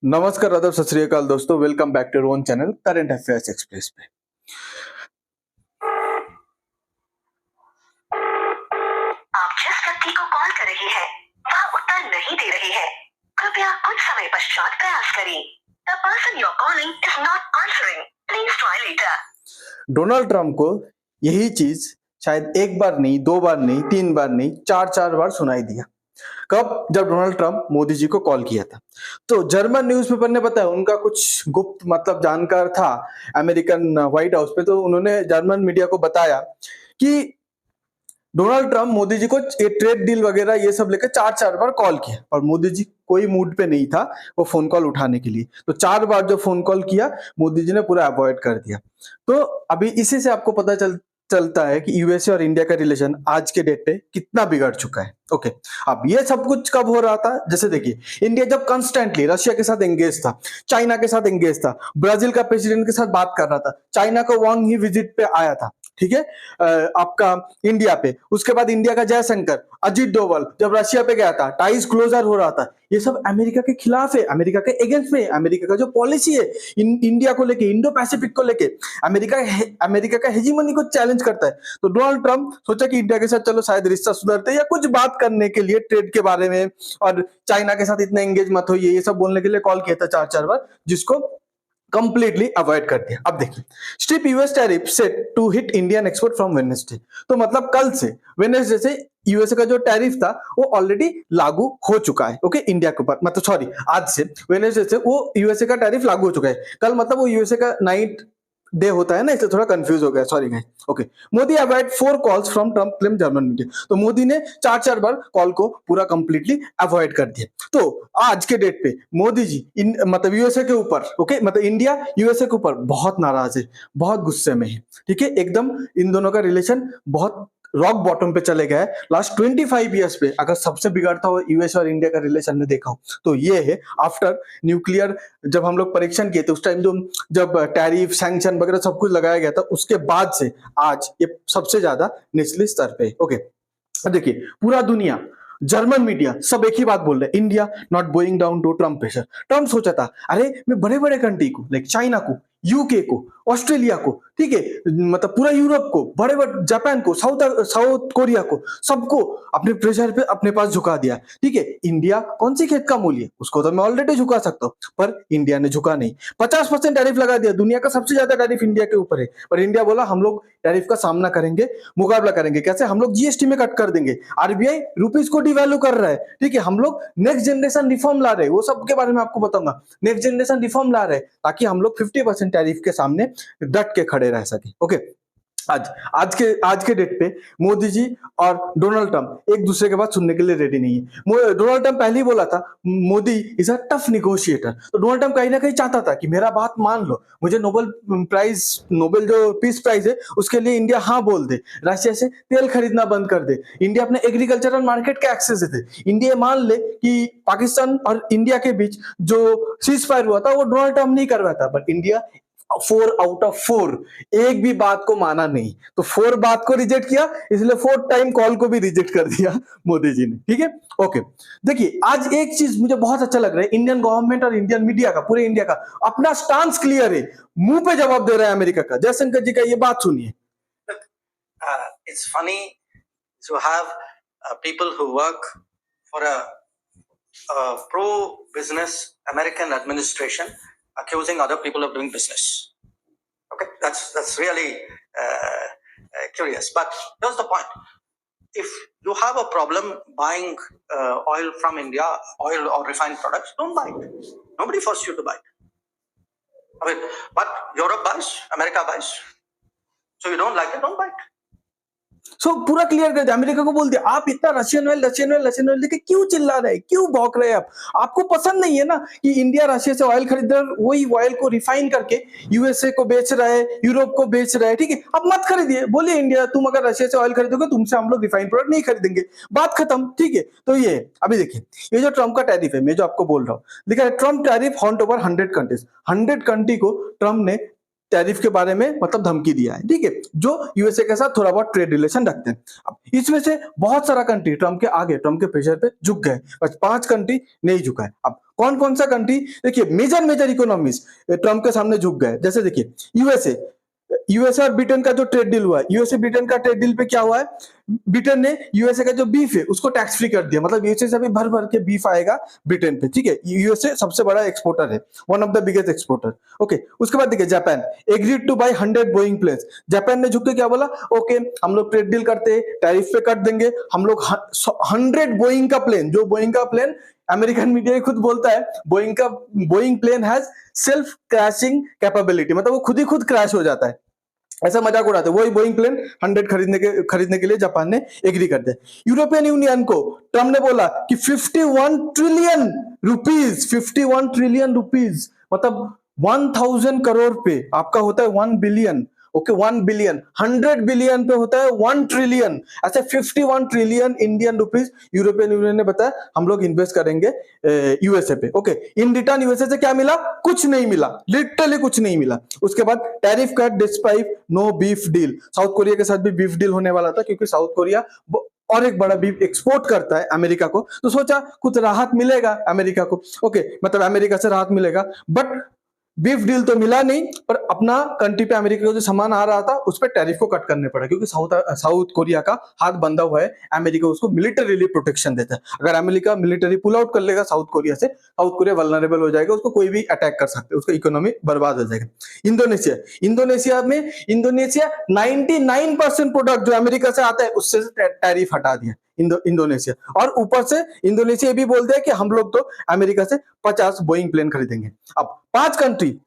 नमस्कार, आदाब, सत श्री अकाल दोस्तों। Welcome back to own channel current affairs express पे। आप जिस व्यक्ति को कॉल कर रहे हैं वह उत्तर नहीं दे रहे हैं। कृपया कुछ समय पश्चात प्रयास करें। The person you're calling is not answering. Please try later. Donald Trump को यही चीज शायद एक बार नहीं, दो बार नहीं, तीन बार नहीं, चार बार सुनाई दिया। कब? जब डोनाल्ड ट्रंप मोदी जी को कॉल किया था। तो जर्मन न्यूज़पेपर ने बताया, उनका कुछ गुप्त मतलब जानकार था अमेरिकन व्हाइट हाउस पे, तो उन्होंने जर्मन मीडिया को बताया कि डोनाल्ड ट्रंप मोदी जी को ये ट्रेड डील वगैरह ये सब लेकर चार बार कॉल किया और मोदी जी कोई मूड पे नहीं था वो फोन कॉल उठाने के लिए। तो चार बार जो फोन कॉल किया मोदी जी ने पूरा अवॉइड कर दिया। तो अभी इसी से आपको पता चलता है कि यूएसए और इंडिया का रिलेशन आज के डेट पे कितना बिगड़ चुका है। ओके, अब ये सब कुछ कब हो रहा था? जैसे देखिए, इंडिया जब कंस्टेंटली रशिया के साथ एंगेज था, चाइना के साथ एंगेज था, ब्राजील का प्रेसिडेंट के साथ बात कर रहा था, चाइना का वांग ही विजिट पे आया था, ठीक है, आपका इंडिया पे। उसके बाद इंडिया का जयशंकर, अजीत डोभाल जब रशिया पे गया था, टाइज क्लोजर हो रहा था। ये सब अमेरिका के खिलाफ है, अमेरिका के अगेंस्ट में है। अमेरिका का जो पॉलिसी है इंडिया को लेके, इंडो पैसिफिक को लेके, अमेरिका का हेजीमनी को चैलेंज करता है। तो डोनाल्ड ट्रंप सोचा कि इंडिया के साथ चलो शायद रिश्ता सुधरते या कुछ बात करने के लिए ट्रेड के बारे में, और चाइना के साथ इतना एंगेज मत होइए, ये सब बोलने के लिए कॉल किया था चार बार, जिसको कंप्लीटली अवॉइड कर दिया। अब देखिए, steep US tariff set to hit Indian export from Wednesday. तो मतलब कल से, वेडनेसडे से यूएसए का जो टैरिफ था वो ऑलरेडी लागू हो चुका है। ओके, इंडिया के ऊपर, मतलब सॉरी, आज से वेडनेसडे से वो यूएसए का टैरिफ लागू हो चुका है। कल मतलब वो यूएसए का नाइट डे होता है ना, इसलिए थोड़ा कंफ्यूज हो गया, sorry guys. Okay, Modi avoid 4 calls from Trump, claim German media. तो मोदी ने चार बार कॉल को पूरा कंप्लीटली अवॉइड कर दिया। तो आज के डेट पे मोदी जी मतलब यूएसए के ऊपर, ओके, मतलब इंडिया यूएसए के ऊपर बहुत नाराज है, बहुत गुस्से में है, ठीक है, एकदम इन दोनों का रिलेशन बहुत रॉक बॉटम पे चले गए। लास्ट 25 ईयर्स पे अगर सबसे बिगड़ता हुआ यूएस और इंडिया का रिलेशन में देखा हो तो ये है। आफ्टर न्यूक्लियर जब हम लोग परीक्षण किए थे उस टाइम, जो जब टैरिफ सैंक्शन वगैरह सब कुछ लगाया गया था, उसके बाद से आज ये सबसे ज्यादा निचले स्तर पे। ओके, अब देखिए, पूरा दुनिया, जर्मन मीडिया सब एक ही बात बोल रहे हैं, India not going down to Trump pressure. Trump सोचा था अरे मैं बड़े बड़े कंट्री को, लाइक चाइना को, यूके को, ऑस्ट्रेलिया को, ठीक है, मतलब पूरा यूरोप को, बड़े बड़े जापान को, साउथ कोरिया को, सबको अपने प्रेशर पे अपने पास झुका दिया, ठीक है। इंडिया कौन सी खेत का मूल्य, उसको तो मैं ऑलरेडी झुका सकता हूँ, पर इंडिया ने झुका नहीं। 50% टैरिफ लगा दिया, दुनिया का सबसे ज्यादा टैरिफ इंडिया के ऊपर है, पर इंडिया बोला हम लोग टैरिफ का सामना करेंगे, मुकाबला करेंगे। कैसे? हम लोग जीएसटी में कट कर देंगे, आरबीआई रुपीस को डिवैल्यू कर रहा है, ठीक है, हम लोग नेक्स्ट जनरेशन रिफॉर्म ला रहे हैं, वो सब के बारे में आपको बताऊंगा। नेक्स्ट जनरेशन रिफॉर्म ला रहे हैं ताकि हम लोग 50% टैरिफ के सामने डट के खड़े रह सके। ओके, आज के डेट पे मोदी जी और डोनाल्ड ट्रंप एक दूसरे के बात सुनने के लिए रेडी नहीं है। डोनाल्ड ट्रंप पहले ही बोला था Modi is a tough negotiator. तो डोनाल्ड ट्रंप कहीं ना कहीं चाहता था कि मेरा बात मान लो, मुझे नोबेल जो पीस प्राइज है उसके लिए इंडिया हाँ बोल दे, रशिया से तेल खरीदना बंद कर दे, इंडिया अपने एग्रीकल्चरल मार्केट के एक्सेस दे, इंडिया मान ले कि पाकिस्तान और इंडिया के बीच जो सीज फायर हुआ था वो डोनाल्ड ट्रंप नहीं करवाया था। बट इंडिया 4 आउट ऑफ 4 एक भी बात को माना नहीं, तो 4 बात को रिजेक्ट किया, इसलिए 4 टाइम कॉल को भी रिजेक्ट कर दिया मोदी जी ने, ठीक है। ओके, देखिए, आज एक चीज मुझे बहुत अच्छा लग रहा है, इंडियन गवर्नमेंट और इंडियन मीडिया का, पूरे इंडिया का अपना स्टांस क्लियर है, मुंह पे जवाब दे रहा है अमेरिका का। जयशंकर जी का ये बात सुनिए। It's funny to have people who work for a pro-business American administration accusing other people of doing business. Okay, that's really curious. But here's the point: if you have a problem buying oil from India, oil or refined products, don't buy it. Nobody forced you to buy it. I mean, but Europe buys, America buys. So you don't like it, don't buy it. पूरा clear कर दिया, America को बोल दिया आप इतना Russian oil लेके क्यों चिल्ला रहे हैं, क्यों भौंक रहे हैं? आपको पसंद नहीं है ना कि इंडिया रशिया से ऑयल खरीद रहा है, वही ऑयल को रिफाइन करके यूएसए को बेच रहा है, यूरोप को बेच रहा है, ठीक है, अब मत खरीदिए। बोलिए इंडिया, तुम अगर रशिया से ऑयल खरीदोगे तुमसे हम लोग रिफाइंड प्रोडक्ट नहीं खरीदेंगे, बात खत्म, ठीक है। तो ये अभी देखिए, ये जो ट्रम्प का टैरिफ है, मैं जो आपको बोल रहा हूँ, लिखा है Trump tariff haunt over 100 countries. 100 country को ट्रम्प ने टैरिफ के बारे में मतलब धमकी दिया है, ठीक है, जो यूएसए के साथ थोड़ा बहुत ट्रेड रिलेशन रखते हैं। अब इसमें से बहुत सारा कंट्री ट्रम्प के आगे, ट्रम्प के प्रेशर पे झुक गए, बस 5 कंट्री नहीं झुका है। अब कौन कौन सा कंट्री, देखिए मेजर इकोनॉमीज ट्रम्प के सामने झुक गए। जैसे देखिए यूएसए और ब्रिटेन का जो ट्रेड डील हुआ है, यूएसए ब्रिटेन का ट्रेड डील पे क्या हुआ है, ब्रिटेन ने यूएसए का जो बीफ है उसको टैक्स फ्री कर दिया, मतलब यूएसए से अभी भर भर के बीफ आएगा ब्रिटेन पे, ठीक है। यूएसए सबसे बड़ा एक्सपोर्टर है, one of the biggest exporter, okay. उसके बाद देखिए Japan agreed to buy 100 Boeing planes. Japan ने झुक के क्या बोला, ओके हम लोग ट्रेड डील करते हैं, टैरिफ पे कट देंगे, हम लोग 100 बोइंग का प्लेन, जो बोइंग का प्लेन अमेरिकन मीडिया खुद बोलता है Boeing plane has self crashing capability, मतलब वो खुद ही खुद क्रैश हो जाता है, ऐसा मजाक उड़ाते हैं। वही बोइंग प्लेन 100 खरीदने के लिए जापान ने एग्री कर दिया। यूरोपियन यूनियन को ट्रम्प ने बोला कि 51 ट्रिलियन रुपीज मतलब 1000 करोड़ पे आपका होता है 1 बिलियन, ओके 1 बिलियन, 100 बिलियन पे होता है 1 ट्रिलियन, ऐसे 51 trillion Indian rupees European union ने बताया हम लोग इन्वेस्ट करेंगे यूएसए पे, ओके। इन रिटर्न यूएसए से क्या मिला, कुछ नहीं मिला, लिटरली कुछ नहीं मिला। उसके बाद tariff cut despite no beef deal, South Korea के साथ भी बीफ डील होने वाला था, क्योंकि साउथ कोरिया और एक बड़ा बीफ एक्सपोर्ट करता है अमेरिका को, तो सोचा कुछ राहत मिलेगा अमेरिका को, ओके, मतलब अमेरिका से राहत मिलेगा, बट बीफ डील तो मिला नहीं, पर अपना कंट्री पे अमेरिका का जो सामान आ रहा था उस पर टैरिफ को कट करने पड़ा, क्योंकि साउथ कोरिया का हाथ बंधा हुआ है, अमेरिका उसको मिलिटरीली प्रोटेक्शन देता है। अगर अमेरिका मिलिटरी पुल आउट कर लेगा साउथ कोरिया से, साउथ कोरिया वल्नरेबल हो जाएगा, उसको कोई भी अटैक कर सकते हैं, उसका इकोनॉमी बर्बाद हो जाएगा। इंडोनेशिया 99% प्रोडक्ट जो अमेरिका से आता है उससे टैरिफ हटा दिया इंडोनेशिया, और ऊपर से इंडोनेशिया भी बोलते हैं कि हम लोग तो अमेरिका से 50 बोइंग प्लेन खरीदेंगे। अब 5 कंट्री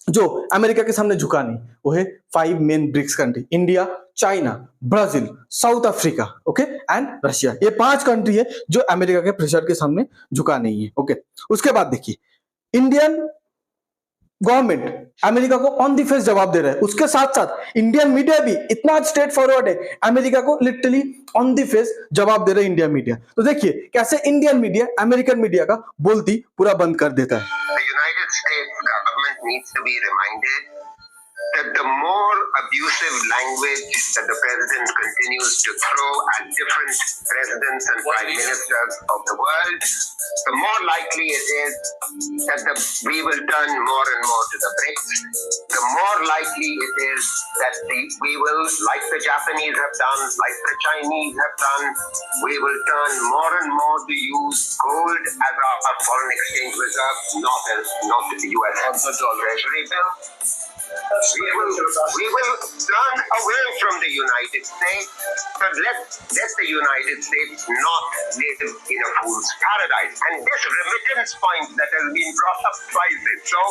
जो अमेरिका के सामने झुका नहीं, वो है 5 main BRICS country, India, China, Brazil, South Africa, okay, and Russia. ये 5 कंट्री है जो अमेरिका के प्रेशर के सामने झुका नहीं है, ओके। उसके बाद देखिए इंडियन गवर्नमेंट अमेरिका को ऑन द फेस जवाब दे रहा है, उसके साथ साथ इंडियन मीडिया भी इतना स्ट्रेट फॉरवर्ड है, अमेरिका को लिटरली ऑन द फेस जवाब दे रहा है इंडियन मीडिया। तो देखिए कैसे इंडियन मीडिया अमेरिकन मीडिया का बोलती पूरा बंद कर देता है। The United States government needs to be reminded that the more abusive language that the president continues to throw at different presidents and prime ministers of the world, the more likely it is that we will turn more and more to the BRICS. The more likely it is that we will, like the Japanese have done, like the Chinese have done, we will turn more and more to use gold as our foreign exchange reserve, not the US Treasury bill. We will turn away from the United States, but let the United States not live in a fool's paradise. And this remittance point that has been brought up twice is so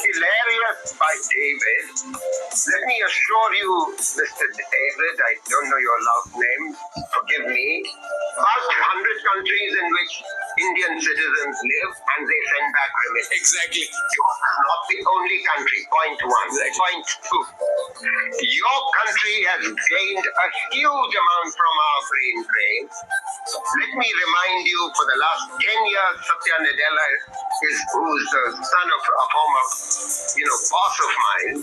hilarious by David. Let me assure you, Mr. David, I don't know your last name, forgive me, about 100 countries in which Indian citizens live and they send back remittance. Exactly. You are not the only country, point 1. Point 2, your country has gained a huge amount from our brain drain. Let me remind you, for the last 10 years, Satya Nadella, who's the son of a former, boss of mine,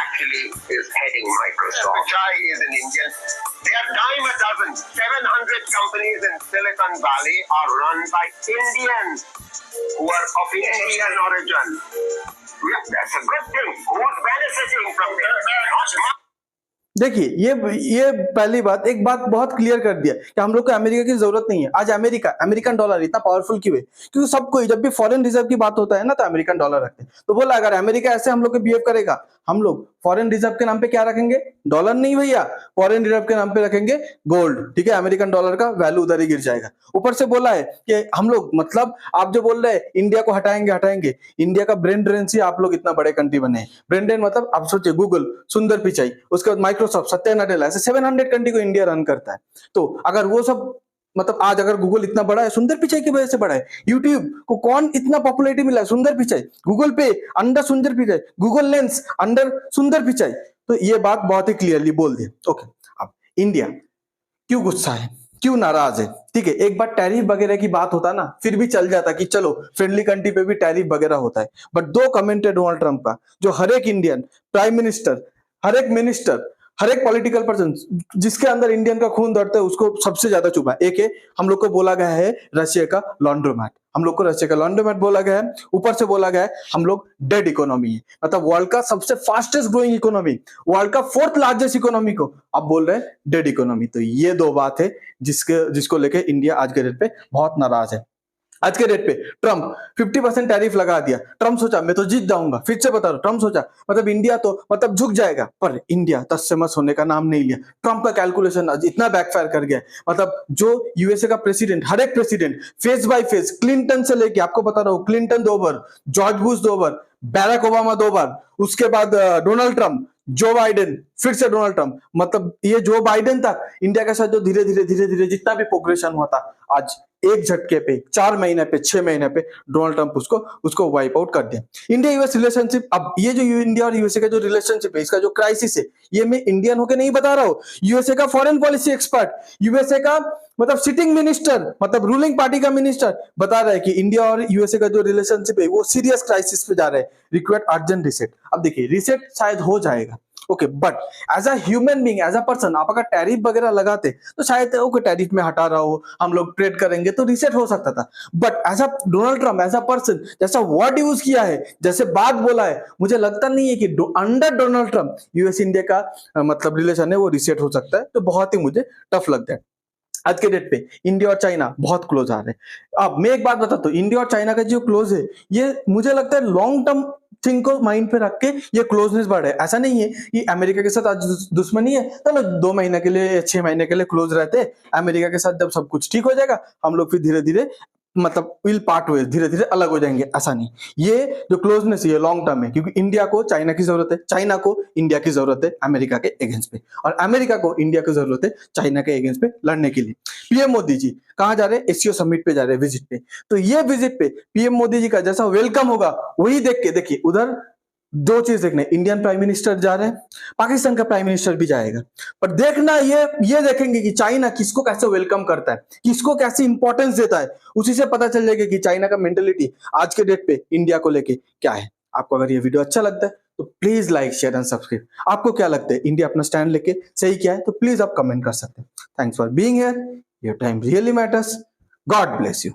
actually is heading Microsoft. Pichai is an Indian. They are dime a dozen. 700 companies in Silicon Valley are run by Indians who are of Indian origin. Yeah, that's a good thing. Who's benefiting from this? Not देखिए ये पहली बात, एक बात बहुत clear कर दिया कि हम लोग को अमेरिका की जरूरत नहीं है। आज अमेरिकन डॉलर इतना पावरफुल क्यों है? क्योंकि सबको जब भी फॉरेन रिजर्व की बात होता है ना, तो अमेरिकन डॉलर रखते हैं। तो बोला अगर अमेरिका ऐसे हम लोग को बिहेव करेगा, हम लोग फॉरेन रिजर्व के नाम पे क्या रखेंगे? डॉलर नहीं भैया, फॉरेन रिजर्व के नाम पे रखेंगे गोल्ड, ठीक है। अमेरिकन डॉलर का वैल्यू उधर ही गिर जाएगा। ऊपर से बोला है कि हम लोग, मतलब आप जो बोल रहे हैं इंडिया को हटाएंगे, इंडिया का ब्रेन ड्रेन से आप लोग इतना बड़े कंट्री बने हैं। ब्रेन ड्रेन मतलब आप सोचिए, गूगल, सुंदर पिचाई, उसके बाद माइक्रोसॉफ्ट, सत्या नडेला, ऐसे 700 कंट्री को इंडिया रन करता है। तो अगर वो सब, मतलब आज अगर गूगल इतना बड़ा है, सुंदर पिचाई की वजह से बड़ा है। यूट्यूब को कौन इतना पॉपुलैरिटी मिला है? सुंदर पिचाई। गूगल पे अंडर सुंदर पिचाई, गूगल लेंस अंडर सुंदर पिचाई। तो ये बात बहुत ही क्लियरली बोल दी, ओके। अब इंडिया क्यों गुस्सा है? क्यों नाराज है? ठीक है, एक बार टैरिफ वगैरह की बात होता ना फिर भी चल जाता कि चलो फ्रेंडली कंट्री पे भी टैरिफ वगैरह होता है, बट दो कमेंट है डोनाल्ड ट्रंप का जो हर एक इंडियन प्राइम मिनिस्टर, हर एक मिनिस्टर, हर एक पॉलिटिकल पर्सन जिसके अंदर इंडियन का खून दौड़ता है उसको सबसे ज्यादा चुभा है। एक है, हम लोग को बोला गया है रशिया का लॉन्ड्रोमैट, हम लोग को रशिया का लॉन्ड्रोमैट बोला गया है, ऊपर से बोला गया है हम लोग डेड इकोनॉमी है, मतलब वर्ल्ड का सबसे फास्टेस्ट ग्रोइंग इकोनॉमी, वर्ल्ड का फोर्थ लार्जेस्ट इकोनॉमी को आप बोल रहे हैं डेड इकोनॉमी। तो ये दो बात है जिसको लेके इंडिया आज के डेट पे बहुत नाराज है। आज के डेट पे ट्रम्प 50% टैरिफ लगा दिया, ट्रम्प सोचा मैं तो जीत जाऊंगा, फिर से बता रहा हूं ट्रम्प सोचा मतलब इंडिया तो मतलब झुक जाएगा, पर इंडिया तस से मस होने का नाम नहीं लिया। ट्रम्प का कैलकुलेशन आज इतना बैकफायर कर गया, मतलब जो यूएसए का प्रेसिडेंट, हर एक president face by face, Clinton से लेके आपको बता रहा हूं, क्लिंटन 2 बार, जॉर्ज बुश 2 बार, बैरक ओबामा 2 बार, उसके बाद डोनाल्ड ट्रंप, जो बाइडेन, फिर से डोनाल्ड ट्रंप, मतलब ये जो बाइडेन था इंडिया के साथ जो धीरे धीरे जितना भी प्रोग्रेशन हुआ था आज एक झटके पे 4 महीने पे 6 महीने पे डोनाल्ड ट्रंप उसको वाइप आउट कर दिया। इंडिया यूएस रिलेशनशिप, अब ये जो इंडिया और यूएसए का जो रिलेशनशिप है, इसका जो क्राइसिस है, ये मैं इंडियन होके नहीं बता रहा हूं, यूएसए का फॉरेन पॉलिसी एक्सपर्ट, यूएसए का मतलब सिटिंग मिनिस्टर, मतलब रूलिंग पार्टी का मिनिस्टर बता रहा है कि इंडिया और यूएसए का जो रिलेशनशिप है वो सीरियस क्राइसिस पे जा रहा है, रिक्वायर्ड अर्जेंट रिसेट। अब देखिए रिसेट शायद हो जाएगा, okay, but as a human being, as a person आप अगर टैरिफ वगैरह लगाते तो शायद ओके टैरिफ में हटा रहा हो, हम लोग ट्रेड करेंगे तो रिसेट हो सकता था, but as a Donald Trump, as a person, जैसा वर्ड यूज किया है, जैसे बात बोला है, मुझे लगता नहीं है कि under Donald Trump US India का मतलब रिलेशन है वो रिसेट हो सकता है, तो बहुत ही मुझे टफ लगता है। आज के डेट पे इंडिया और चाइना बहुत क्लोज आ रहे हैं। अब मैं एक बात बताता हूँ, इंडिया और चाइना का जो क्लोज है ये मुझे लगता है लॉन्ग टर्म थिंग को माइंड पे रख के ये क्लोजनेस बढ़े। ऐसा नहीं है कि अमेरिका के साथ आज दुश्मनी है चलो 2 महीने के लिए 6 महीने के लिए क्लोज रहते हैं, अमेरिका के साथ जब सब कुछ ठीक हो जाएगा हम लोग फिर धीरे धीरे मतलब विल पार्ट हुए, धीरे धीरे अलग हो जाएंगे, ऐसा नहीं। ये जो क्लोजनेस है ये लॉन्ग टर्म है, क्योंकि इंडिया को चाइना की जरूरत है, चाइना को इंडिया की जरूरत है अमेरिका के अगेंस्ट पे, और अमेरिका को इंडिया की जरूरत है चाइना के अगेंस्ट पे लड़ने के लिए। पीएम मोदी जी कहाँ जा रहे हैं? एससीओ समिट पे जा रहे हैं, विजिट पे। तो ये विजिट पे पीएम मोदी जी का जैसा वेलकम होगा वही देख के देखिए उधर दो चीज देखने, इंडियन प्राइम मिनिस्टर जा रहे हैं, पाकिस्तान का प्राइम मिनिस्टर भी जाएगा, पर देखना ये देखेंगे कि चाइना किसको कैसे वेलकम करता है, किसको कैसे इंपॉर्टेंस देता है, उसी से पता चल जाएगा कि चाइना का मेंटेलिटी आज के डेट पे इंडिया को लेके क्या है। आपको अगर ये वीडियो अच्छा लगता है तो please like share and subscribe. आपको क्या लगता है इंडिया अपना स्टैंड लेके सही क्या है, तो प्लीज आप कमेंट कर सकते हैं। Thanks for being here, your time really matters, God bless you.